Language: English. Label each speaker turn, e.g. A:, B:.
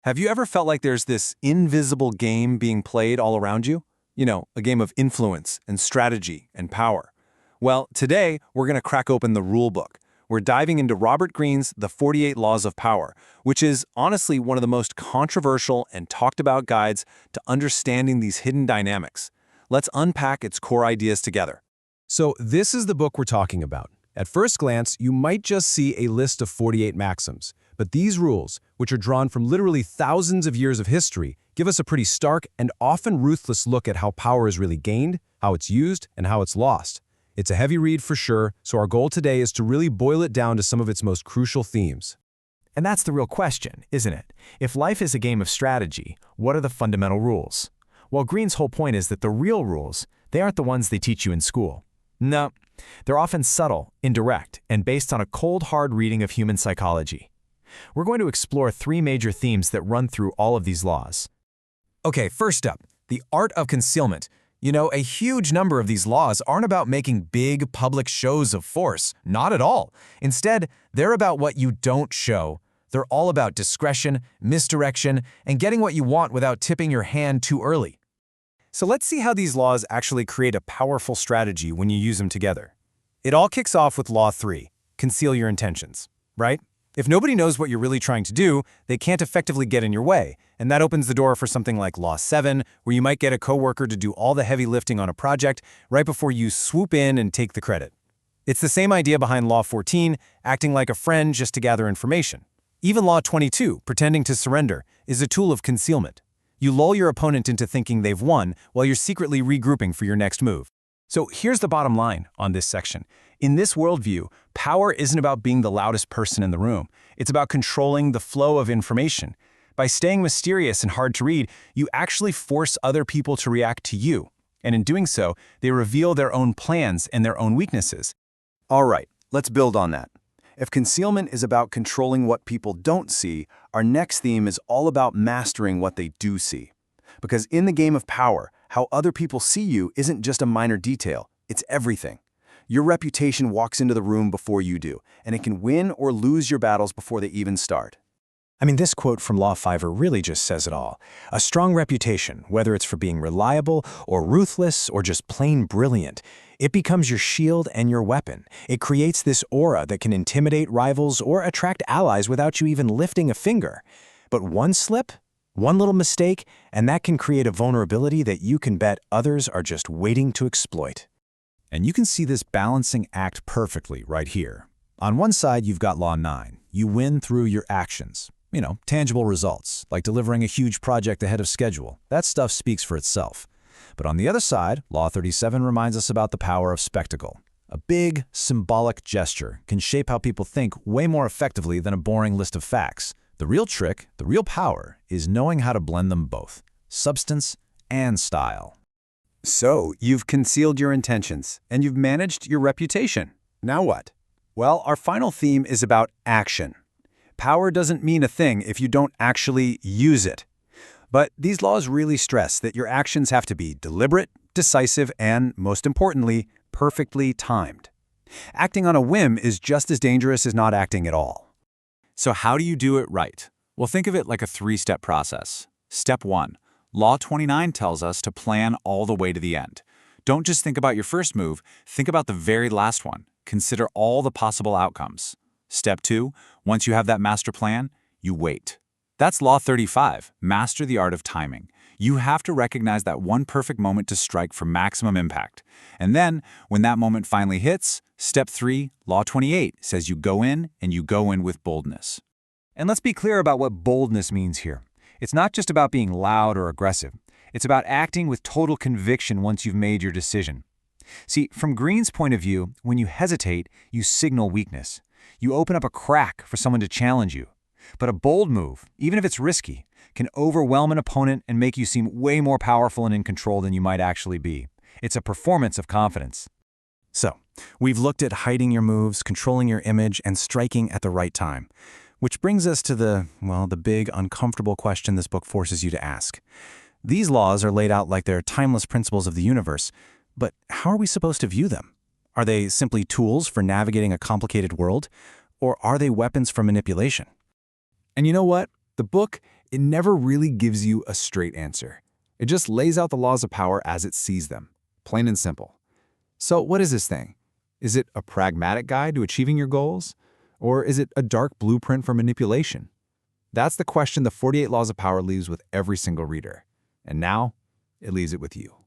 A: Have you ever felt like there's this invisible game being played all around you? A game of influence and strategy and power. Well, today we're going to crack open the rule book. We're diving into Robert Greene's The 48 Laws of Power, which is honestly one of the most controversial and talked about guides to understanding these hidden dynamics. Let's unpack its core ideas together.
B: So this is the book we're talking about. At first glance, you might just see a list of 48 maxims, but these rules, which are drawn from literally thousands of years of history, give us a pretty stark and often ruthless look at how power is really gained, how it's used, and how it's lost. It's a heavy read for sure, so our goal today is to really boil it down to some of its most crucial themes.
C: And that's the real question, isn't it? If life is a game of strategy, what are the fundamental rules? Well, Greene's whole point is that the real rules, they aren't the ones they teach you in school. No, they're often subtle, indirect, and based on a cold, hard reading of human psychology. We're going to explore three major themes that run through all of these laws.
D: Okay, first up, the art of concealment. A huge number of these laws aren't about making big public shows of force, not at all. Instead, they're about what you don't show. They're all about discretion, misdirection, and getting what you want without tipping your hand too early.
A: So let's see how these laws actually create a powerful strategy when you use them together. It all kicks off with Law 3, conceal your intentions, right? If nobody knows what you're really trying to do, they can't effectively get in your way, and that opens the door for something like Law 7, where you might get a coworker to do all the heavy lifting on a project right before you swoop in and take the credit. It's the same idea behind Law 14, acting like a friend just to gather information. Even Law 22, pretending to surrender, is a tool of concealment. You lull your opponent into thinking they've won while you're secretly regrouping for your next move. So here's the bottom line on this section. In this worldview, power isn't about being the loudest person in the room. It's about controlling the flow of information. By staying mysterious and hard to read, you actually force other people to react to you. And in doing so, they reveal their own plans and their own weaknesses.
E: All right, let's build on that. If concealment is about controlling what people don't see, our next theme is all about mastering what they do see. Because in the game of power, how other people see you isn't just a minor detail, it's everything. Your reputation walks into the room before you do, and it can win or lose your battles before they even start.
C: This quote from Law 5 really just says it all. A strong reputation, whether it's for being reliable or ruthless or just plain brilliant, it becomes your shield and your weapon. It creates this aura that can intimidate rivals or attract allies without you even lifting a finger. But one slip, one little mistake, and that can create a vulnerability that you can bet others are just waiting to exploit.
F: And you can see this balancing act perfectly right here. On one side, you've got Law 9. You win through your actions. Tangible results, like delivering a huge project ahead of schedule. That stuff speaks for itself. But on the other side, Law 37 reminds us about the power of spectacle. A big, symbolic gesture can shape how people think way more effectively than a boring list of facts. The real trick, the real power, is knowing how to blend them both, substance and style.
A: So, you've concealed your intentions, and you've managed your reputation. Now what? Well, our final theme is about action. Power doesn't mean a thing if you don't actually use it. But these laws really stress that your actions have to be deliberate, decisive, and, most importantly, perfectly timed. Acting on a whim is just as dangerous as not acting at all.
D: So how do you do it right? Well, think of it like a three-step process. Step 1. Law 29 tells us to plan all the way to the end. Don't just think about your first move, think about the very last one. Consider all the possible outcomes. Step 2. Once you have that master plan, you wait. That's Law 35, master the art of timing. You have to recognize that one perfect moment to strike for maximum impact. And then, when that moment finally hits, Step 3, Law 28, says you go in, and you go in with boldness.
A: And let's be clear about what boldness means here. It's not just about being loud or aggressive. It's about acting with total conviction once you've made your decision. See, from Greene's point of view, when you hesitate, you signal weakness. You open up a crack for someone to challenge you. But a bold move, even if it's risky, can overwhelm an opponent and make you seem way more powerful and in control than you might actually be. It's a performance of confidence. So, we've looked at hiding your moves, controlling your image, and striking at the right time. Which brings us to the big, uncomfortable question this book forces you to ask. These laws are laid out like they're timeless principles of the universe, but how are we supposed to view them? Are they simply tools for navigating a complicated world, or are they weapons for manipulation? And you know what? The book
D: It never really gives you a straight answer. It just lays out the laws of power as it sees them, plain and simple. So what is this thing? Is it a pragmatic guide to achieving your goals? Or is it a dark blueprint for manipulation? That's the question the 48 Laws of Power leaves with every single reader. And now, it leaves it with you.